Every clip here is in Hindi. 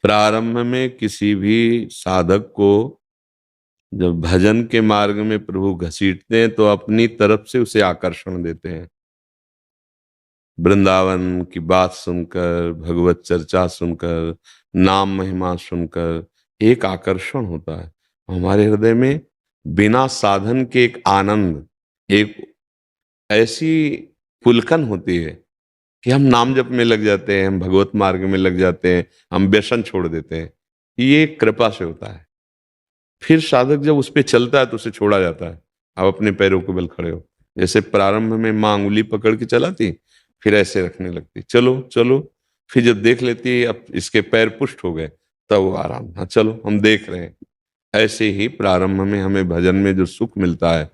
प्रारंभ में किसी भी साधक को जब भजन के मार्ग में प्रभु घसीटते हैं तो अपनी तरफ से उसे आकर्षण देते हैं। वृंदावन की बात सुनकर, भगवत चर्चा सुनकर, नाम महिमा सुनकर एक आकर्षण होता है हमारे हृदय में। बिना साधन के एक आनंद, एक ऐसी पुलकन होती है कि हम नाम जप में लग जाते हैं, हम भगवत मार्ग में लग जाते हैं, हम व्यसन छोड़ देते हैं। ये कृपा से होता है। फिर साधक जब उस पर चलता है तो उसे छोड़ा जाता है। आप अपने पैरों के बल खड़े हो। जैसे प्रारंभ में माँ अंगुली पकड़ के चलाती, फिर ऐसे रखने लगती, चलो चलो। फिर जब देख लेती अब इसके पैर पुष्ट हो गए, तब वो आराम, हाँ चलो हम देख रहे हैं। ऐसे ही प्रारंभ में हमें भजन में जो सुख मिलता है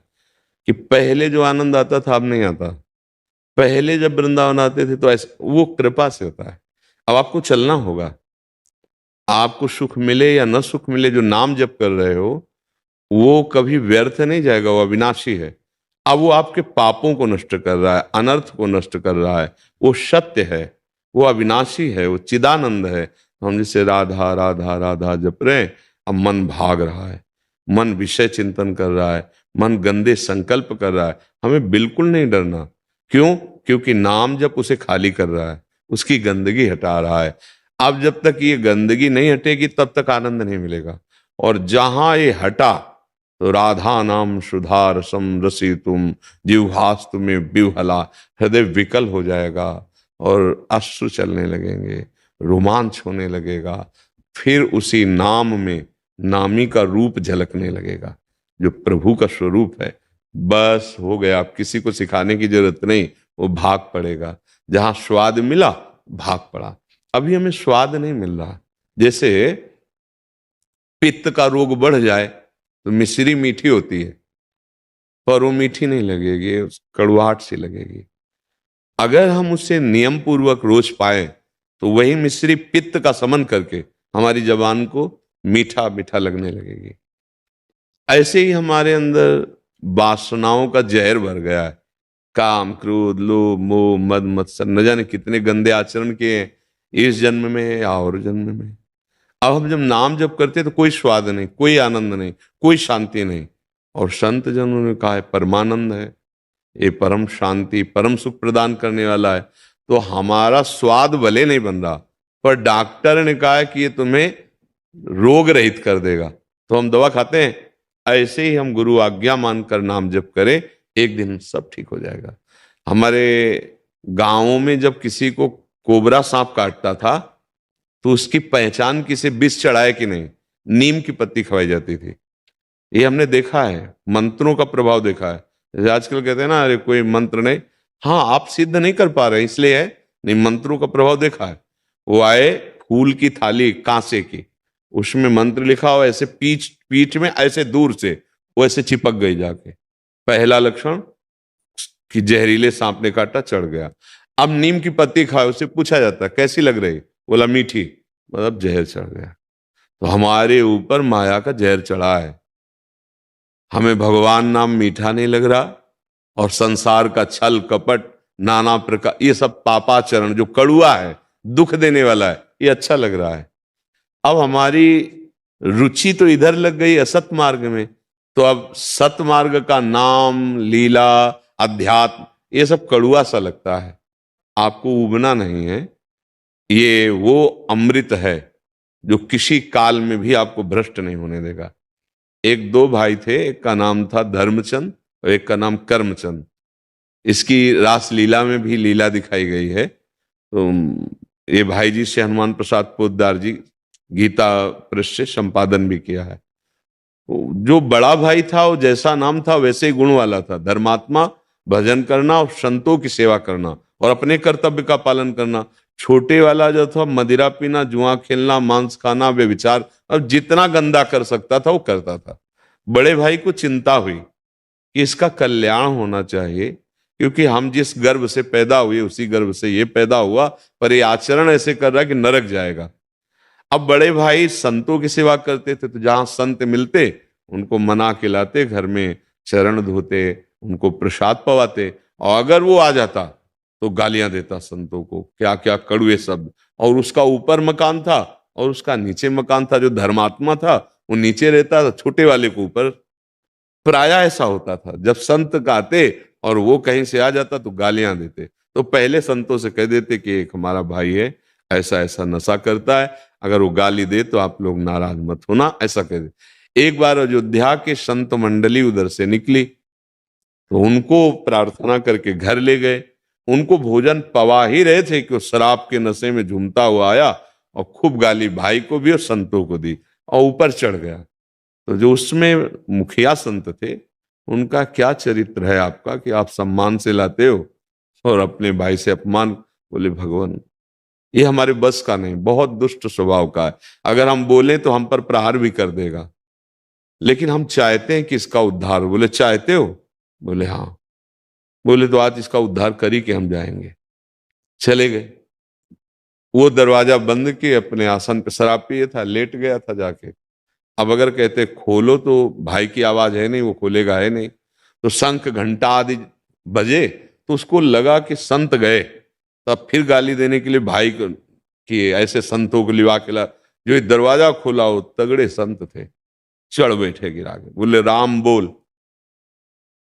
कि पहले जो आनंद आता था अब नहीं आता। पहले जब वृंदावन आते थे तो ऐसे, वो कृपा से होता है। अब आपको चलना होगा। आपको सुख मिले या न सुख मिले, जो नाम जप कर रहे हो वो कभी व्यर्थ नहीं जाएगा, वो अविनाशी है। अब वो आपके पापों को नष्ट कर रहा है, अनर्थ को नष्ट कर रहा है। वो सत्य है, वो अविनाशी है, वो चिदानंद है। हम जिसे राधा राधा राधा जप रहे हैं, अब मन भाग रहा है, मन विषय चिंतन कर रहा है, मन गंदे संकल्प कर रहा है। हमें बिल्कुल नहीं डरना। क्यों? क्योंकि नाम जप उसे खाली कर रहा है, उसकी गंदगी हटा रहा है। अब जब तक ये गंदगी नहीं हटेगी तब तक आनंद नहीं मिलेगा। और जहां ये हटा तो राधा नाम सुधारसम रसी तुम जिह्वास्तु में विह्वला, हृदय विकल हो जाएगा और अश्रु चलने लगेंगे, रोमांच होने लगेगा। फिर उसी नाम में नामी का रूप झलकने लगेगा, जो प्रभु का स्वरूप है। बस हो गया, आप किसी को सिखाने की जरूरत नहीं, वो भाग पड़ेगा। जहां स्वाद मिला भाग पड़ा। अभी हमें स्वाद नहीं मिल रहा। जैसे पित्त का रोग बढ़ जाए तो मिश्री मीठी होती है, पर वो मीठी नहीं लगेगी, कड़वाहट सी लगेगी। अगर हम उससे नियम पूर्वक रोज पाए तो वही मिश्री पित्त का समन करके हमारी जबान को मीठा मीठा लगने लगेगी। ऐसे ही हमारे अंदर वासनाओं का जहर भर गया है। काम, क्रोध, लोभ, मोह, मद, मत्सर, न जाने कितने गंदे आचरण किए हैं इस जन्म में या और जन्म में। अब हम जब नाम जप करते हैं तो कोई स्वाद नहीं, कोई आनंद नहीं, कोई शांति नहीं। और संत जनों ने कहा है परमानंद है, ये परम शांति परम सुख प्रदान करने वाला है। तो हमारा स्वाद भले नहीं बन रहा, पर डॉक्टर ने कहा है कि ये तुम्हें रोग रहित कर देगा, तो हम दवा खाते हैं। ऐसे ही हम गुरु आज्ञा मानकर नाम जप करें, एक दिन सब ठीक हो जाएगा। हमारे गांवों में जब किसी को कोबरा सांप काटता था तो उसकी पहचान किसे विष चढ़ाए कि नहीं, नीम की पत्ती खवाई जाती थी। ये हमने देखा है, मंत्रों का प्रभाव देखा है। जैसे आजकल कहते हैं ना, अरे कोई मंत्र नहीं, हाँ आप सिद्ध नहीं कर पा रहे इसलिए है, नहीं मंत्रों का प्रभाव देखा है। वो आए फूल की थाली कांसे की, उसमें मंत्र लिखा हो, ऐसे पीठ में ऐसे दूर से वो ऐसे चिपक गई जाके। पहला लक्षण कि जहरीले सांप ने काटा, चढ़ गया। अब नीम की पत्ती खाए, उससे पूछा जाता है कैसी लग रही, बोला मीठी, मतलब जहर चढ़ गया। तो हमारे ऊपर माया का जहर चढ़ा है। हमें भगवान नाम मीठा नहीं लग रहा, और संसार का छल कपट नाना प्रकार, ये सब पापाचरण जो कड़ुआ है, दुख देने वाला है, ये अच्छा लग रहा है। अब हमारी रुचि तो इधर लग गई असत मार्ग में, तो अब सत मार्ग का नाम, लीला, अध्यात्म, ये सब कड़ुआ सा लगता है। आपको उबना नहीं है। ये वो अमृत है जो किसी काल में भी आपको भ्रष्ट नहीं होने देगा। एक दो भाई थे, एक का नाम था धर्मचंद और एक का नाम कर्मचंद। इसकी रास लीला में भी लीला दिखाई गई है। तो ये भाई जी से हनुमान प्रसाद पोद्दार जी गीता पृष्ठ से संपादन भी किया है। तो जो बड़ा भाई था वो जैसा नाम था वैसे ही गुण वाला था, धर्मात्मा, भजन करना और संतों की सेवा करना और अपने कर्तव्य का पालन करना। छोटे वाला जो था मदिरा पीना, जुआ खेलना, मांस खाना, व्यभिचार, अब जितना गंदा कर सकता था वो करता था। बड़े भाई को चिंता हुई कि इसका कल्याण होना चाहिए, क्योंकि हम जिस गर्भ से पैदा हुए उसी गर्भ से ये पैदा हुआ, पर ये आचरण ऐसे कर रहा है कि नरक जाएगा। अब बड़े भाई संतों की सेवा करते थे, तो जहां संत मिलते उनको मना के लाते, घर में चरण धोते, उनको प्रसाद पवाते, और अगर वो आ जाता तो गालियां देता संतों को, क्या क्या कड़वे शब्द। और उसका ऊपर मकान था, और उसका नीचे मकान था। जो धर्मात्मा था वो नीचे रहता था, छोटे वाले को ऊपर। प्राय ऐसा होता था, जब संत गाते और वो कहीं से आ जाता तो गालियां देते, तो पहले संतों से कह देते कि एक हमारा भाई है, ऐसा ऐसा नशा करता है, अगर वो गाली दे तो आप लोग नाराज मत होना, ऐसा कह दे। एक बार अयोध्या के संत मंडली उधर से निकली तो उनको प्रार्थना करके घर ले गए। उनको भोजन पवा ही रहे थे कि वो शराब के नशे में झूमता हुआ आया और खूब गाली भाई को भी और संतों को दी और ऊपर चढ़ गया। तो जो उसमें मुखिया संत थे, उनका क्या चरित्र है आपका कि आप सम्मान से लाते हो और अपने भाई से अपमान। बोले भगवान, ये हमारे बस का नहीं, बहुत दुष्ट स्वभाव का है, अगर हम बोले तो हम पर प्रहार भी कर देगा, लेकिन हम चाहते हैं कि इसका उद्धार। बोले चाहते हो? बोले हाँ। बोले तो आज इसका उद्धार कर ही के हम जाएंगे। चले गए। वो दरवाजा बंद किए, अपने आसन पे शराब पिए था, लेट गया था जाके। अब अगर कहते खोलो तो भाई की आवाज है नहीं, वो खोलेगा है नहीं। तो शंख घंटा आदि बजे तो उसको लगा कि संत गए, तब फिर गाली देने के लिए भाई को कि ऐसे संतों को लिवा के ला। जो ये दरवाजा खोला वो तगड़े संत थे, चढ़ बैठे गिरा के। बोले राम बोल।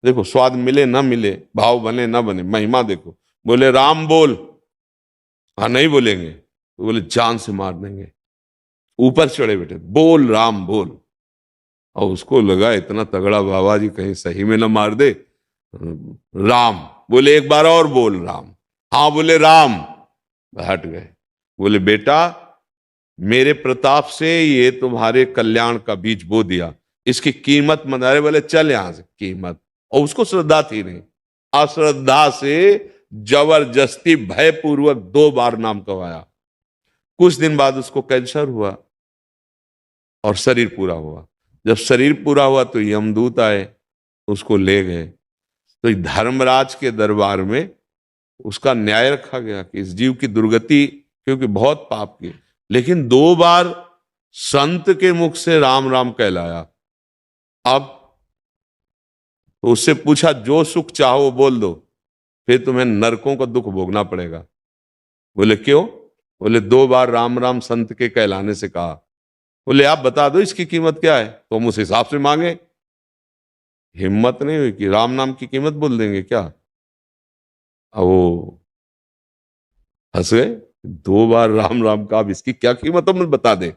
देखो स्वाद मिले ना मिले, भाव बने ना बने, महिमा देखो। बोले राम बोल। हाँ नहीं बोलेंगे तो बोले जान से मार देंगे। ऊपर चढ़े बैठे, बोल राम बोल। और उसको लगा इतना तगड़ा बाबा जी कहीं सही में ना मार दे। राम बोले, एक बार और बोल राम। हाँ बोले राम। हट गए। बोले बेटा, मेरे प्रताप से ये तुम्हारे कल्याण का बीज बो दिया, इसकी कीमत मत। अरे बोले चल यहां से, कीमत। और उसको श्रद्धा थी नहीं, अश्रद्धा से जबरदस्ती भयपूर्वक 2 बार नाम कहवाया। कुछ दिन बाद उसको कैंसर हुआ और शरीर पूरा हुआ। जब शरीर पूरा हुआ तो यमदूत आए, उसको ले गए। तो धर्मराज के दरबार में उसका न्याय रखा गया कि इस जीव की दुर्गति, क्योंकि बहुत पाप की, लेकिन 2 बार संत के मुख से राम राम कहलाया। अब तो उससे पूछा जो सुख चाहो बोल दो, फिर तुम्हें नरकों का दुख भोगना पड़ेगा। बोले क्यों? बोले 2 बार राम राम संत के कहलाने से कहा। बोले आप बता दो इसकी कीमत क्या है तो हम उस हिसाब से मांगे। हिम्मत नहीं हुई कि राम नाम की कीमत बोल देंगे क्या? अब वो हंस गए। 2 बार राम राम का, अब इसकी क्या कीमत हम बता दें?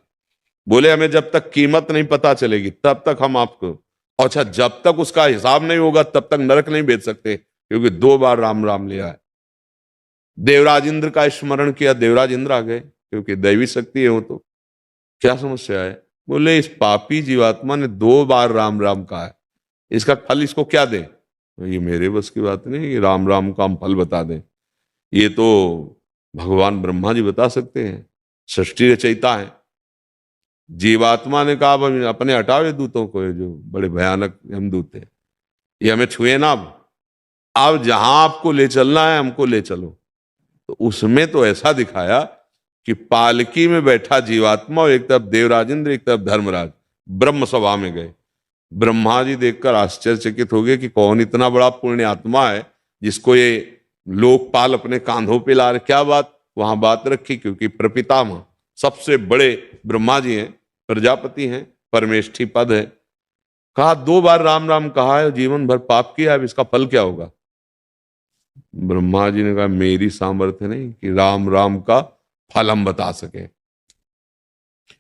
बोले हमें जब तक कीमत नहीं पता चलेगी तब तक हम आपको, अच्छा जब तक उसका हिसाब नहीं होगा तब तक नरक नहीं भेज सकते, क्योंकि 2 बार राम राम लिया है। देवराज इंद्र का स्मरण किया, देवराज इंद्र आ गए, क्योंकि दैवी शक्ति है वो। तो क्या समस्या है? बोले इस पापी जीवात्मा ने 2 बार राम राम कहा है, इसका फल इसको क्या दे? ये मेरे बस की बात नहीं कि राम राम का हम फल बता दें, ये तो भगवान ब्रह्मा जी बता सकते हैं, सृष्टि रचयिता है। जीवात्मा ने कहा अब अपने हटावे दूतों को, ये जो बड़े भयानक यमदूत थे, ये हमें छुए ना। अब जहां आपको ले चलना है हमको ले चलो। तो उसमें तो ऐसा दिखाया कि पालकी में बैठा जीवात्मा और एक तरफ देवराज इंद्र, एक तरफ धर्मराज, ब्रह्म सभा में गए। ब्रह्मा जी देखकर आश्चर्यचकित हो गए कि कौन इतना बड़ा पुण्य आत्मा है जिसको ये लोकपाल अपने कांधों पे ला रहे। क्या बात? वहां बात रखी, क्योंकि प्रपितामह सबसे बड़े ब्रह्मा जी हैं, प्रजापति हैं, परमेष्ठी पद है। कहा 2 बार राम राम कहा है, जीवन भर पाप किया है, अब इसका फल क्या होगा? ब्रह्मा जी ने कहा मेरी सामर्थ्य नहीं कि राम राम का फल हम बता सके।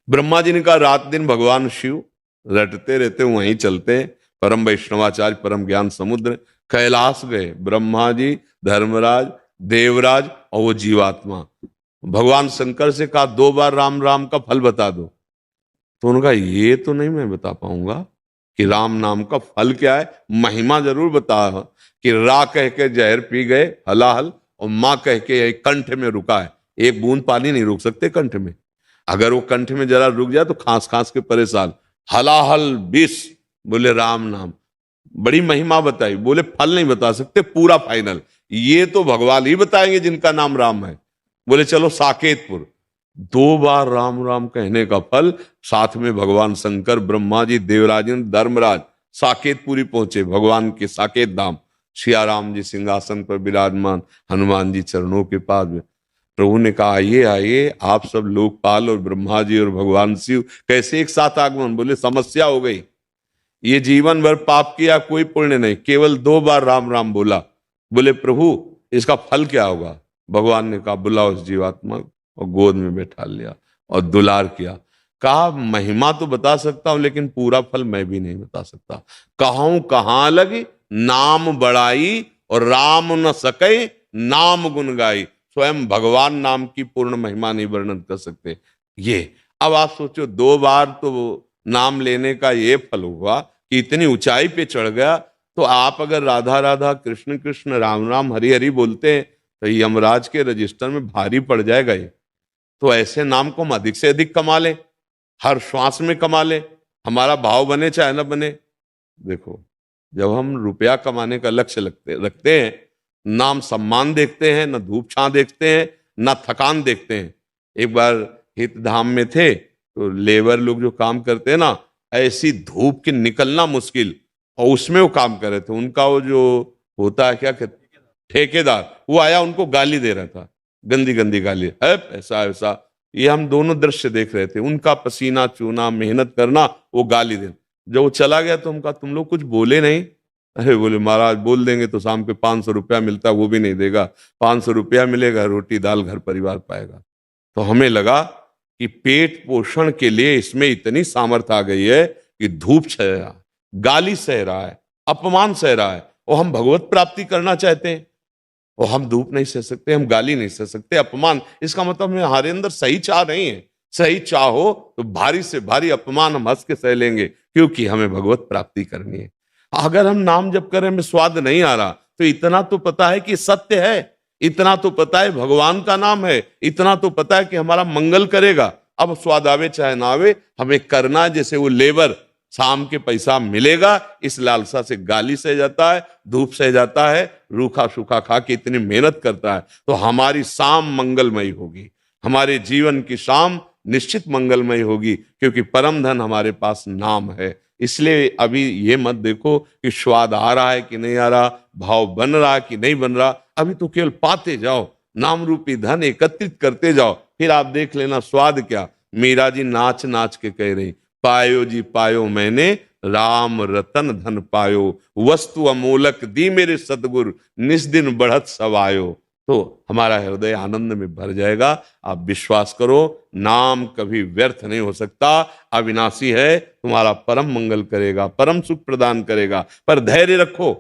ब्रह्मा जी ने कहा रात दिन भगवान शिव रटते रहते, वहीं चलते हैं, परम वैष्णवाचार्य, परम ज्ञान समुद्र। कैलाश गए ब्रह्मा जी, धर्मराज, देवराज और वो जीवात्मा। भगवान शंकर से कहा 2 बार राम राम का फल बता दो। तो उनका ये तो नहीं मैं बता पाऊंगा कि राम नाम का फल क्या है, महिमा जरूर बता कि रा कह के जहर पी गए हलाहल, और माँ कह के कंठ में रुका है। एक बूंद पानी नहीं रुक सकते कंठ में, अगर वो कंठ में जरा रुक जाए तो खांस खांस के परेशान। हलाहल विष, बोले राम नाम, बड़ी महिमा बताई। बोले फल नहीं बता सकते, पूरा फाइनल ये तो भगवान ही बताएंगे जिनका नाम राम है। बोले चलो साकेतपुर। 2 बार राम राम कहने का फल, साथ में भगवान शंकर, ब्रह्मा जी, देवराजेंद्र, धर्मराज साकेतपुरी पहुंचे, भगवान के साकेत धाम। सिया राम जी सिंहासन पर विराजमान, हनुमान जी चरणों के पास में। प्रभु ने कहा आइए आइए, आप सब लोकपाल और ब्रह्मा जी और भगवान शिव कैसे एक साथ आगमन। बोले समस्या हो गई, ये जीवन भर पाप किया, कोई पुण्य नहीं, केवल 2 बार राम राम बोला। बोले प्रभु इसका फल क्या होगा? भगवान ने कहा बुलाओ उस जीवात्मा को, और गोद में बैठा लिया और दुलार किया। कहा महिमा तो बता सकता हूं, लेकिन पूरा फल मैं भी नहीं बता सकता। कहूं कहां लगी नाम बड़ाई, और राम न सके नाम गुन गाई। स्वयं भगवान नाम की पूर्ण महिमा नहीं वर्णन कर सकते। ये अब आप सोचो, 2 बार तो नाम लेने का ये फल हुआ कि इतनी ऊंचाई पे चढ़ गया। तो आप अगर राधा राधा कृष्ण कृष्ण राम राम हरि हरि बोलते हैं तो यमराज के रजिस्टर में भारी पड़ जाएगा ये। तो ऐसे नाम को हम अधिक से अधिक कमा लें, हर श्वास में कमा लें, हमारा भाव बने चाहे न बने। देखो, जब हम रुपया कमाने का लक्ष्य रखते हैं, नाम सम्मान देखते हैं, न धूप छां देखते हैं, न थकान देखते हैं। एक बार हित धाम में थे, तो लेबर लोग जो काम करते हैं ना, ऐसी धूप के निकलना मुश्किल, और उसमें वो काम कर रहे थे। उनका वो जो होता है क्या कहते, ठेकेदार, वो आया उनको गाली दे रहा था, गंदी गंदी गाली, है ऐसा ऐसा। ये हम दोनों दृश्य देख रहे थे, उनका पसीना चूना, मेहनत करना, वो गाली देना। जब वो चला गया तो हम कहा तुम लोग कुछ बोले नहीं? अरे बोले महाराज बोल देंगे तो शाम के 500 रुपया मिलता, वो भी नहीं देगा। 500 रुपया मिलेगा, रोटी दाल घर परिवार पाएगा। तो हमें लगा कि पेट पोषण के लिए इसमें इतनी सामर्थ्य आ गई है कि धूप सह रहा है, गाली सह रहा है, अपमान सह रहा है, और हम भगवत प्राप्ति करना चाहते हैं। और हम धूप नहीं सह सकते, हम गाली नहीं सह सकते, अपमान। इसका मतलब हमारे अंदर सही चाह नहीं है। सही चाह हो तो भारी से भारी अपमान हम हंस के सह लेंगे, क्योंकि हमें भगवत प्राप्ति करनी है। अगर हम नाम जप करें में स्वाद नहीं आ रहा, तो इतना तो पता है कि सत्य है, इतना तो पता है भगवान का नाम है, इतना तो पता है कि हमारा मंगल करेगा। अब स्वाद आवे चाहे ना आवे, हमें करना है। जैसे वो लेबर शाम के पैसा मिलेगा इस लालसा से गाली सह जाता है, धूप सह जाता है, रूखा सूखा खा के इतनी मेहनत करता है, तो हमारी शाम मंगलमयी होगी, हमारे जीवन की शाम निश्चित मंगलमयी होगी, क्योंकि परम धन हमारे पास नाम है। इसलिए अभी ये मत देखो कि स्वाद आ रहा है कि नहीं आ रहा, भाव बन रहा है कि नहीं बन रहा। अभी तो केवल पाते जाओ, नाम रूपी धन एकत्रित करते जाओ, फिर आप देख लेना स्वाद क्या। मीरा जी नाच नाच के कह रही, पायो जी पायो मैंने राम रतन धन पायो, वस्तु अमूलक दी मेरे सतगुरु, निस दिन बढ़त सवायो। तो हमारा हृदय आनंद में भर जाएगा। आप विश्वास करो, नाम कभी व्यर्थ नहीं हो सकता, अविनाशी है, तुम्हारा परम मंगल करेगा, परम सुख प्रदान करेगा। पर धैर्य रखो,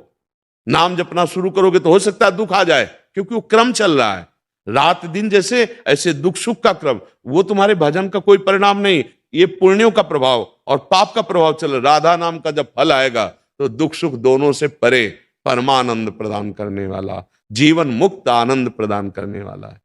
नाम जपना शुरू करोगे तो हो सकता है दुख आ जाए, क्योंकि वो क्रम चल रहा है। रात दिन जैसे ऐसे दुख सुख का क्रम, वो तुम्हारे भजन का कोई परिणाम नहीं, ये पुण्यों का प्रभाव और पाप का प्रभाव चल रहा। राधा नाम का जब फल आएगा तो दुख सुख दोनों से परे परमानंद प्रदान करने वाला, जीवन मुक्त आनंद प्रदान करने वाला है।